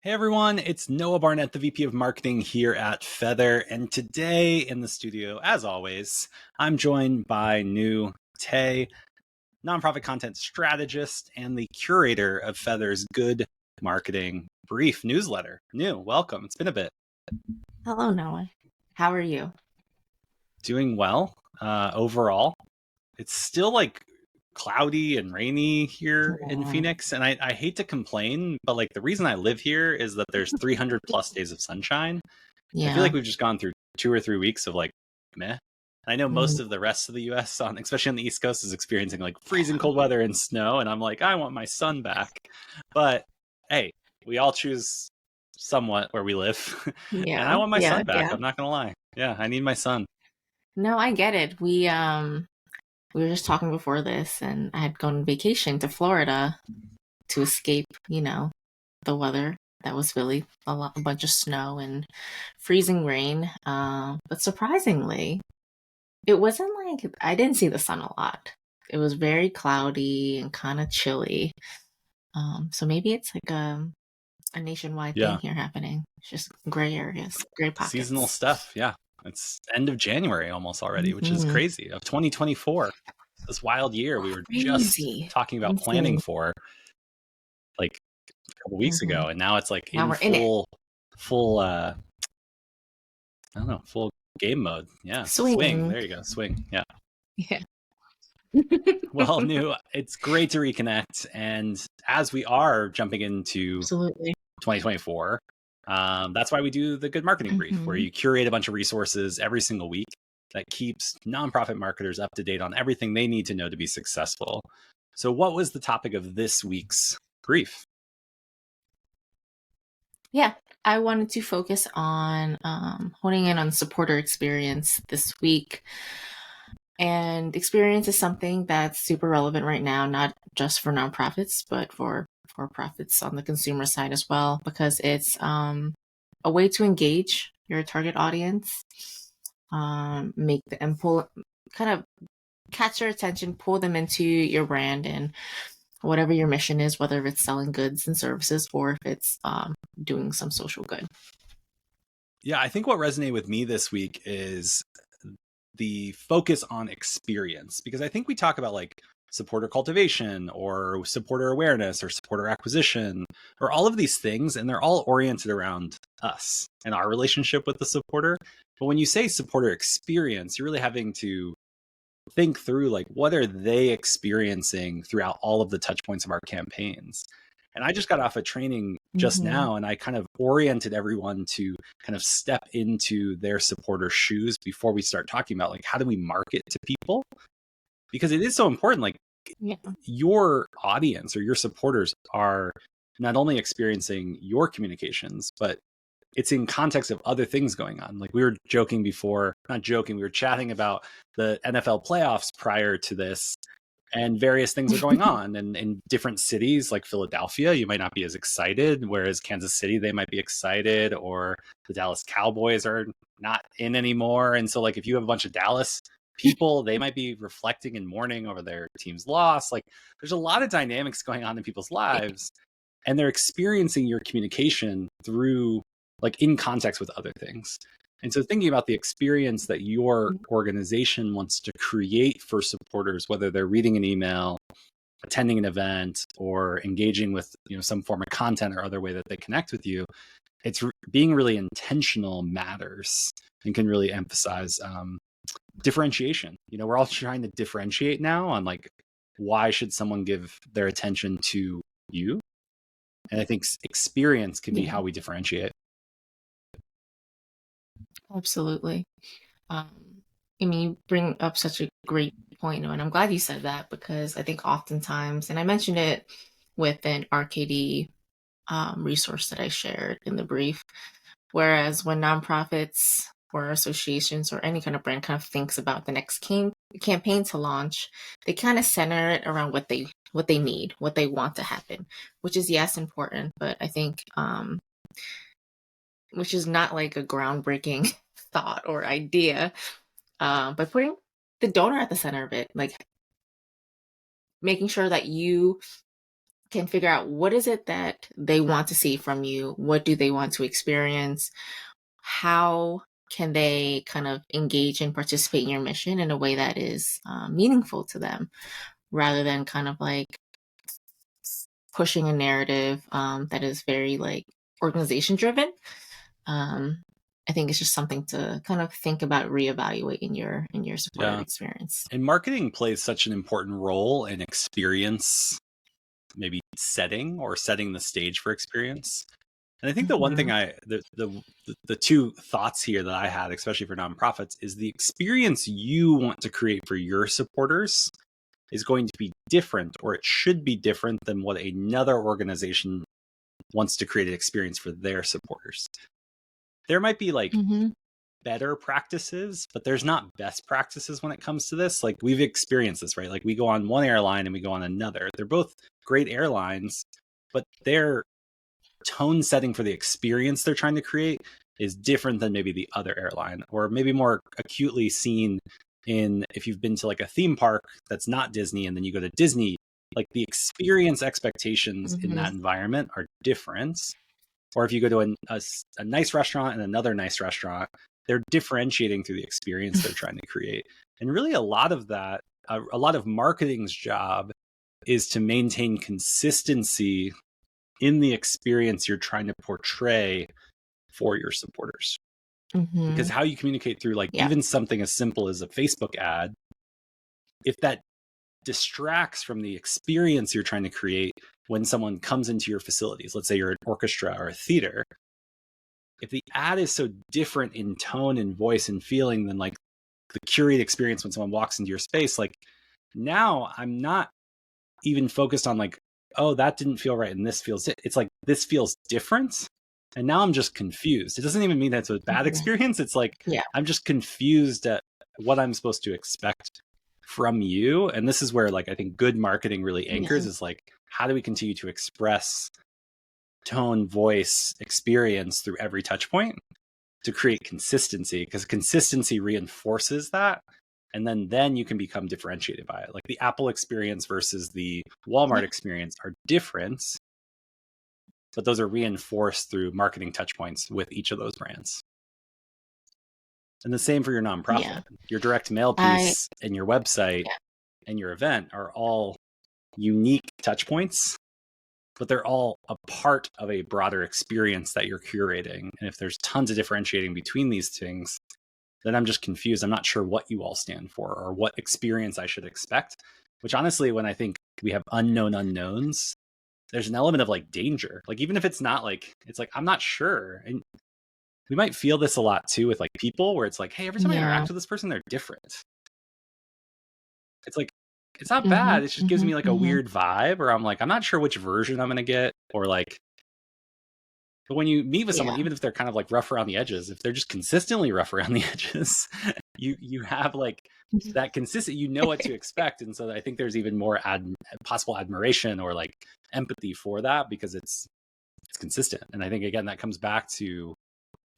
Hey everyone, it's Noah Barnett, the VP of Marketing here at Feathr, and today in the studio, as always, I'm joined by Nhu, nonprofit content strategist and the curator of Feathr's Good Marketing Brief newsletter. Nhu, welcome. It's been a bit. Hello, Noah. How are you? Doing well overall. It's still cloudy and rainy here in Yeah. Phoenix, and I hate to complain, but the reason I live here is that there's 300 plus days of sunshine. I feel like Yeah. we've just gone through 2 or 3 weeks of meh. And I know Mm, most of the rest of the US, especially on the East Coast, is experiencing freezing cold weather and snow. And I'm like, I want my sun back. But hey, we all choose somewhat where we live. And I yeah. want my Yeah. sun back. Yeah. I'm not going to lie. Yeah, I need my sun. No, I get it. We were just talking before this, and I had gone on vacation to Florida to escape, the weather that was really a bunch of snow and freezing rain. But surprisingly, it wasn't like I didn't see the sun a lot. It was very cloudy and kind of chilly. So maybe it's like a nationwide thing Yeah, here happening. It's just gray areas, gray seasonal pockets. stuff. Yeah. It's end of January almost already, which is Hmm. crazy. Of 2024, this wild year we were just Crazy. talking about planning Insane. for like a couple weeks Hmm. ago, and now it's Now in we're in it. full I don't know, full game mode. Yeah, swing. Swinging. There you go, swing. Yeah. Yeah. Well, Nhu, it's great to reconnect, and as we are jumping into Absolutely. 2024, that's why we do the Good Marketing Brief, where Hmm. you curate a bunch of resources every single week that keeps nonprofit marketers up to date on everything they need to know to be successful. So, what was the topic of this week's brief? Yeah. I wanted to focus on honing in on supporter experience this week. And experience is something that's super relevant right now, not just for nonprofits, but for profits on the consumer side as well, because it's a way to engage your target audience, make the and pull, kind of catch their attention, pull them into your brand and whatever your mission is, whether it's selling goods and services or if it's doing some social good. Yeah, I think what resonated with me this week is the focus on experience, because I think we talk about supporter cultivation or supporter awareness or supporter acquisition or all of these things, and they're all oriented around us and our relationship with the supporter. But when you say supporter experience, you're really having to think through what are they experiencing throughout all of the touch points of our campaigns. And I just got off a training just Mm-hmm. now, and I kind of oriented everyone to kind of step into their supporter shoes before we start talking about how do we market to people, because it is so important. Yeah. Your audience or your supporters are not only experiencing your communications, but it's in context of other things going on. We were joking before, not joking, we were chatting about the NFL playoffs prior to this, and various things are going on. And in different cities like Philadelphia, you might not be as excited, whereas Kansas City, they might be excited, or the Dallas Cowboys are not in anymore. And so if you have a bunch of Dallas people, they might be reflecting and mourning over their team's loss. There's a lot of dynamics going on in people's lives, and they're experiencing your communication through in context with other things. And so thinking about the experience that your organization wants to create for supporters, whether they're reading an email, attending an event, or engaging with some form of content or other way that they connect with you, it's being really intentional matters and can really emphasize differentiation. We're all trying to differentiate now on why should someone give their attention to you, and I think experience can be Yeah, how we differentiate. absolutely. Um, I mean, you bring up such a great point, and I'm glad you said that because I think oftentimes, and I mentioned it with an RKD resource that I shared in the brief, whereas when nonprofits or associations or any kind of brand kind of thinks about the next campaign to launch, they kind of center it around what they need, what they want to happen, which is yes important, but I think which is not like a groundbreaking thought or idea, but putting the donor at the center of it, like making sure that you can figure out what is it that they want to see from you, what do they want to experience, how can they kind of engage and participate in your mission in a way that is meaningful to them, rather than kind of like pushing a narrative that is very like organization driven. I think it's just something to kind of think about, reevaluate in your supporter Yeah. experience. And marketing plays such an important role in experience, maybe setting or setting the stage for experience. And I think the one thing the two thoughts here that I had, especially for nonprofits, is the experience you want to create for your supporters is going to be different, or it should be different than what another organization wants to create an experience for their supporters. There might be like better practices, but there's not best practices when it comes to this. Like we've experienced this, right? Like we go on one airline and we go on another. They're both great airlines, but their tone setting for the experience they're trying to create is different than maybe the other airline, or maybe more acutely seen in if you've been to like a theme park that's not Disney and then you go to Disney, like the experience expectations in that environment are different. Or if you go to a nice restaurant and another nice restaurant, they're differentiating through the experience they're trying to create. And really a lot of that, a lot of marketing's job is to maintain consistency in the experience you're trying to portray for your supporters. Because how you communicate through like even something as simple as a Facebook ad, if that distracts from the experience you're trying to create when someone comes into your facilities, let's say you're an orchestra or a theater, if the ad is so different in tone and voice and feeling than like the curated experience when someone walks into your space, like now I'm not even focused on like, oh, that didn't feel right and this feels, it's like this feels different. And now I'm just confused. It doesn't even mean that it's a bad experience. It's like, I'm just confused at what I'm supposed to expect from you. And this is where like I think good marketing really anchors is like, how do we continue to express tone, voice, experience through every touch point to create consistency? Because consistency reinforces that. And then you can become differentiated by it. Like the Apple experience versus the Walmart experience are different, but those are reinforced through marketing touch points with each of those brands. And the same for your nonprofit. Your direct mail piece and your website and your event are all unique touch points, but they're all a part of a broader experience that you're curating. And if there's tons of differentiating between these things, then I'm just confused. I'm not sure what you all stand for or what experience I should expect, which honestly, when I think we have unknown unknowns, there's an element of like danger. Like, even if it's not like, it's like, I'm not sure. And we might feel this a lot too with like people where it's like, hey, every time I interact with this person, they're different. It's like, it's not bad. It just gives me like a weird vibe, or I'm like, I'm not sure which version I'm going to get, or like, but when you meet with someone, even if they're kind of like rough around the edges, if they're just consistently rough around the edges, you have like that consistent, you know what to expect. And so I think there's even more possible admiration or like empathy for that because it's consistent. And I think, again, that comes back to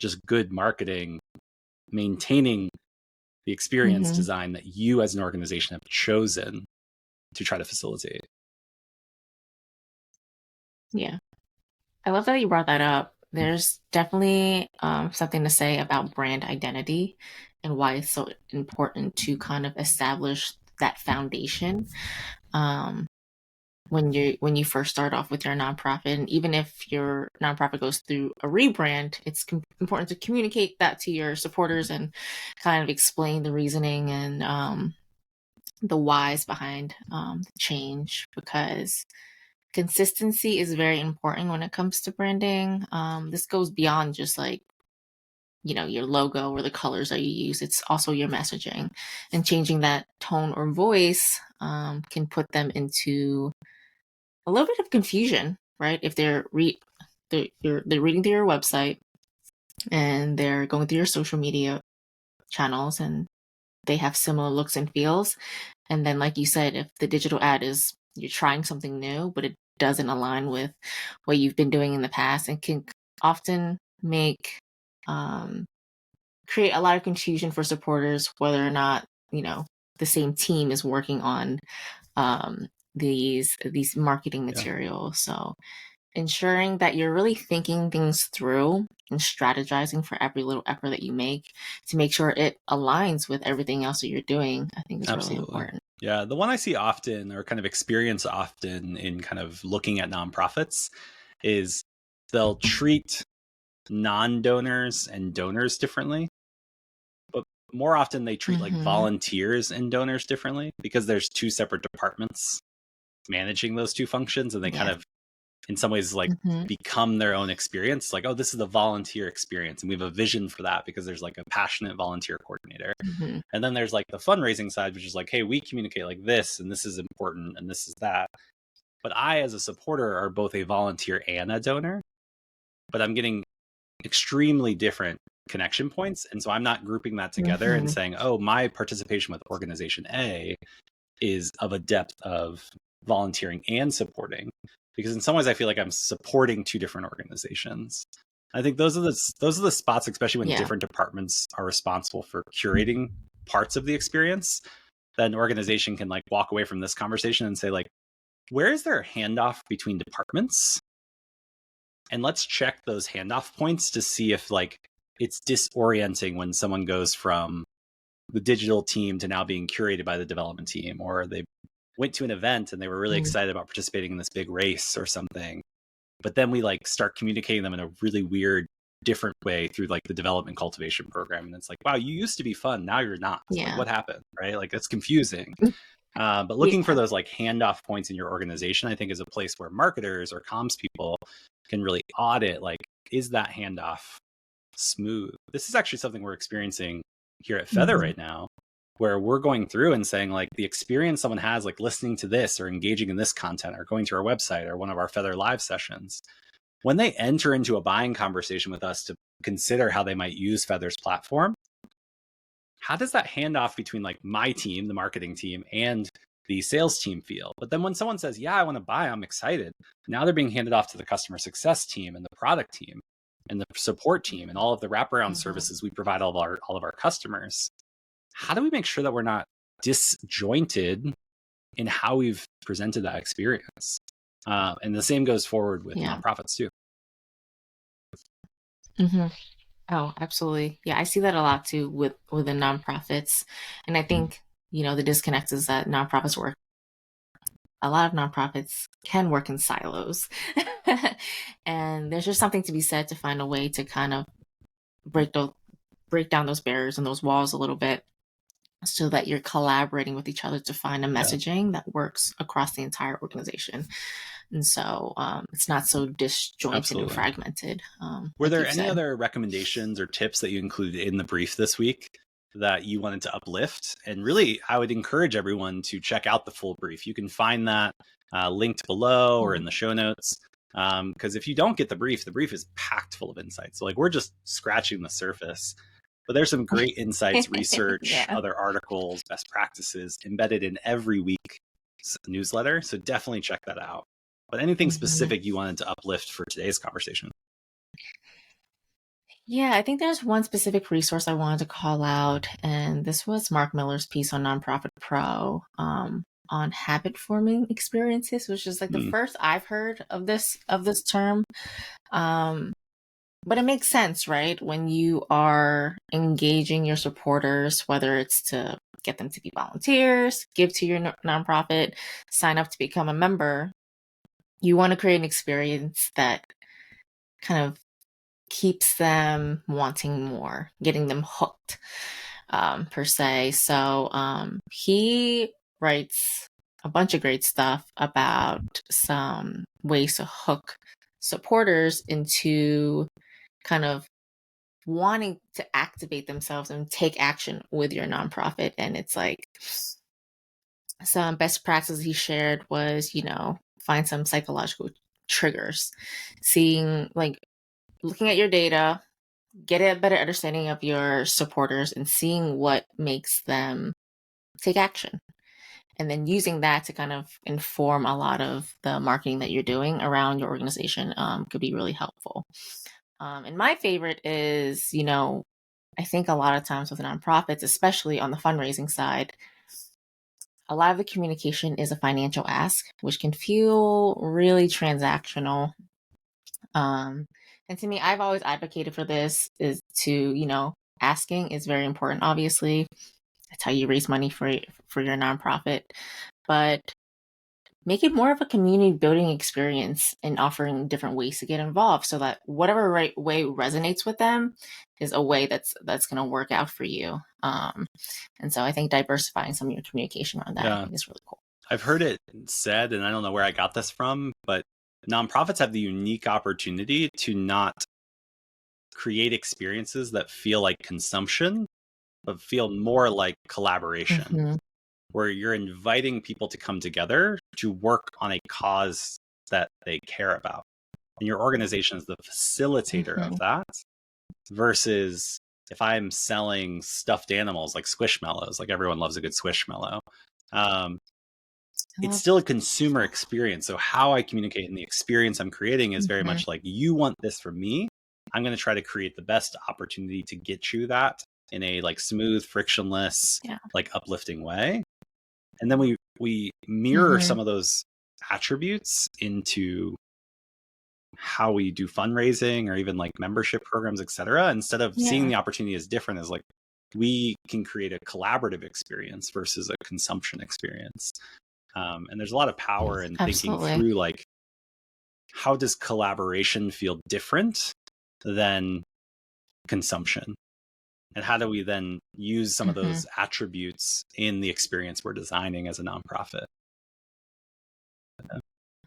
just good marketing, maintaining the experience design that you as an organization have chosen to try to facilitate. Yeah. I love that you brought that up. There's definitely something to say about brand identity and why it's so important to kind of establish that foundation when you first start off with your nonprofit. And even if your nonprofit goes through a rebrand, it's important to communicate that to your supporters and kind of explain the reasoning and the whys behind the change, because consistency is very important when it comes to branding. This goes beyond just like, your logo or the colors that you use. It's also your messaging, and changing that tone or voice can put them into a little bit of confusion, right? If they're reading through your website and they're going through your social media channels and they have similar looks and feels. And then, like you said, if the digital ad is you're trying something new, but it doesn't align with what you've been doing in the past, and can often make create a lot of confusion for supporters, whether or not the same team is working on these marketing materials. So ensuring that you're really thinking things through and strategizing for every little effort that you make to make sure it aligns with everything else that you're doing, I think is really important. Yeah, the one I see often or kind of experience often in kind of looking at nonprofits is they'll treat non-donors and donors differently. But more often they treat like volunteers and donors differently because there's two separate departments managing those two functions, and they kind of in some ways like become their own experience. Like, oh, this is the volunteer experience, and we have a vision for that because there's like a passionate volunteer coordinator. And then there's like the fundraising side, which is like, hey, we communicate like this, and this is important, and this is that. But I, as a supporter, are both a volunteer and a donor, but I'm getting extremely different connection points. And so I'm not grouping that together and saying, oh, my participation with organization A is of a depth of volunteering and supporting, because in some ways I feel like I'm supporting two different organizations. I think those are the spots, especially when different departments are responsible for curating parts of the experience, that an organization can like walk away from this conversation and say like, where is there a handoff between departments? And let's check those handoff points to see if like it's disorienting when someone goes from the digital team to now being curated by the development team, or they went to an event and they were really excited about participating in this big race or something. But then we like start communicating them in a really weird, different way through like the development cultivation program. And it's like, wow, you used to be fun. Now you're not. Like, what happened? Right? Like, it's confusing. But looking for those like handoff points in your organization, I think, is a place where marketers or comms people can really audit, like, is that handoff smooth? This is actually something we're experiencing here at Feathr right now, where we're going through and saying like the experience someone has like listening to this or engaging in this content or going to our website or one of our Feathr live sessions, when they enter into a buying conversation with us to consider how they might use Feathr's platform, how does that handoff between like my team, the marketing team, and the sales team feel? But then when someone says, yeah, I want to buy, I'm excited, now they're being handed off to the customer success team and the product team and the support team and all of the wraparound services we provide all of our customers. How do we make sure that we're not disjointed in how we've presented that experience? And the same goes forward with nonprofits too. Oh, absolutely. Yeah, I see that a lot too within nonprofits. And I think, the disconnect is that a lot of nonprofits can work in silos. And there's just something to be said to find a way to kind of break down those barriers and those walls a little bit, so that you're collaborating with each other to find a messaging that works across the entire organization. And so it's not so disjointed and fragmented. Were there any other recommendations or tips that you included in the brief this week that you wanted to uplift? And really, I would encourage everyone to check out the full brief. You can find that linked below or in the show notes. Because if you don't get the brief is packed full of insights. So like, we're just scratching the surface. But there's some great insights, research, other articles, best practices embedded in every week's newsletter. So definitely check that out. But anything specific you wanted to uplift for today's conversation? Yeah, I think there's one specific resource I wanted to call out, and this was Mark Miller's piece on Nonprofit Pro on habit forming experiences, which is like the first I've heard of this term. But it makes sense, right? When you are engaging your supporters, whether it's to get them to be volunteers, give to your nonprofit, sign up to become a member, you want to create an experience that kind of keeps them wanting more, getting them hooked, per se. So he writes a bunch of great stuff about some ways to hook supporters into kind of wanting to activate themselves and take action with your nonprofit. And it's like, some best practices he shared was, find some psychological triggers, looking at your data, get a better understanding of your supporters and seeing what makes them take action. And then using that to kind of inform a lot of the marketing that you're doing around your organization could be really helpful. And my favorite is, I think a lot of times with nonprofits, especially on the fundraising side, a lot of the communication is a financial ask, which can feel really transactional. And to me, I've always advocated for this is to, asking is very important, obviously. That's how you raise money for your nonprofit. But make it more of a community building experience and offering different ways to get involved so that whatever right way resonates with them is a way that's going to work out for you. And so I think diversifying some of your communication around that I think is really cool. I've heard it said, and I don't know where I got this from, but nonprofits have the unique opportunity to not create experiences that feel like consumption, but feel more like collaboration, where you're inviting people to come together to work on a cause that they care about. And your organization is the facilitator of that, versus if I'm selling stuffed animals like Squishmallows, like everyone loves a good Squishmallow. It's still a consumer experience. So how I communicate and the experience I'm creating is very much like, you want this from me. I'm going to try to create the best opportunity to get you that in a like smooth, frictionless, like uplifting way. And then we mirror some of those attributes into how we do fundraising or even like membership programs, et cetera, instead of seeing the opportunity as different as like, we can create a collaborative experience versus a consumption experience. And there's a lot of power in thinking through like, how does collaboration feel different than consumption? And how do we then use some of those attributes in the experience we're designing as a nonprofit?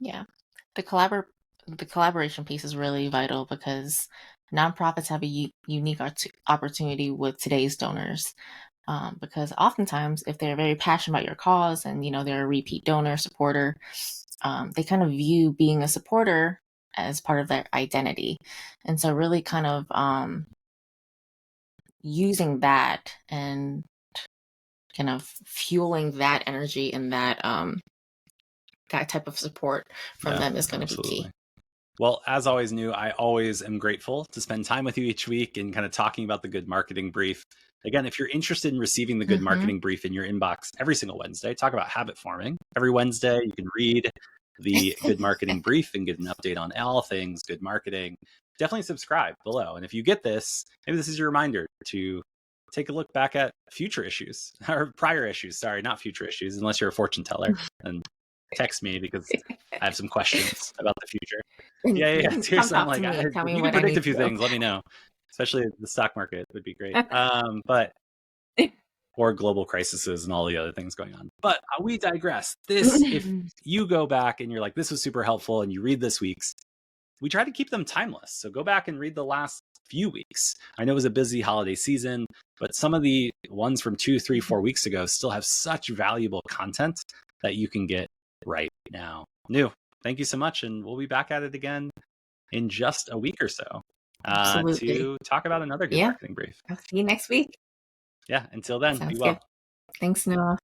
Yeah. The collaboration piece is really vital because nonprofits have a unique opportunity with today's donors. Because oftentimes, if they're very passionate about your cause and, they're a repeat donor, supporter, they kind of view being a supporter as part of their identity. And so really kind of using that and kind of fueling that energy and that that type of support from them is going to be key. Well, as always, Nhu, I always am grateful to spend time with you each week and kind of talking about the Good Marketing Brief. Again, if you're interested in receiving the Good Marketing Brief in your inbox every single Wednesday, talk about habit forming. Every Wednesday, you can read the Good Marketing Brief and get an update on all things good marketing. Definitely subscribe below. And if you get this, maybe this is your reminder to take a look back at future issues or prior issues. Sorry, not future issues, unless you're a fortune teller. And text me because I have some questions about the future. Yeah. Seriously, I'm like, if you can predict a few things, let me know. Especially the stock market would be great. But or global crises and all the other things going on. But we digress. This, if you go back and you're like, this was super helpful, and you read this week's, we try to keep them timeless. So go back and read the last few weeks. I know it was a busy holiday season, but some of the ones from 2, 3, 4 weeks ago still have such valuable content that you can get right now. Nhu, thank you so much. And we'll be back at it again in just a week or so to talk about another Good Marketing Brief. I'll see you next week. Yeah. Until then, Sounds be well. Good. Thanks, Noah.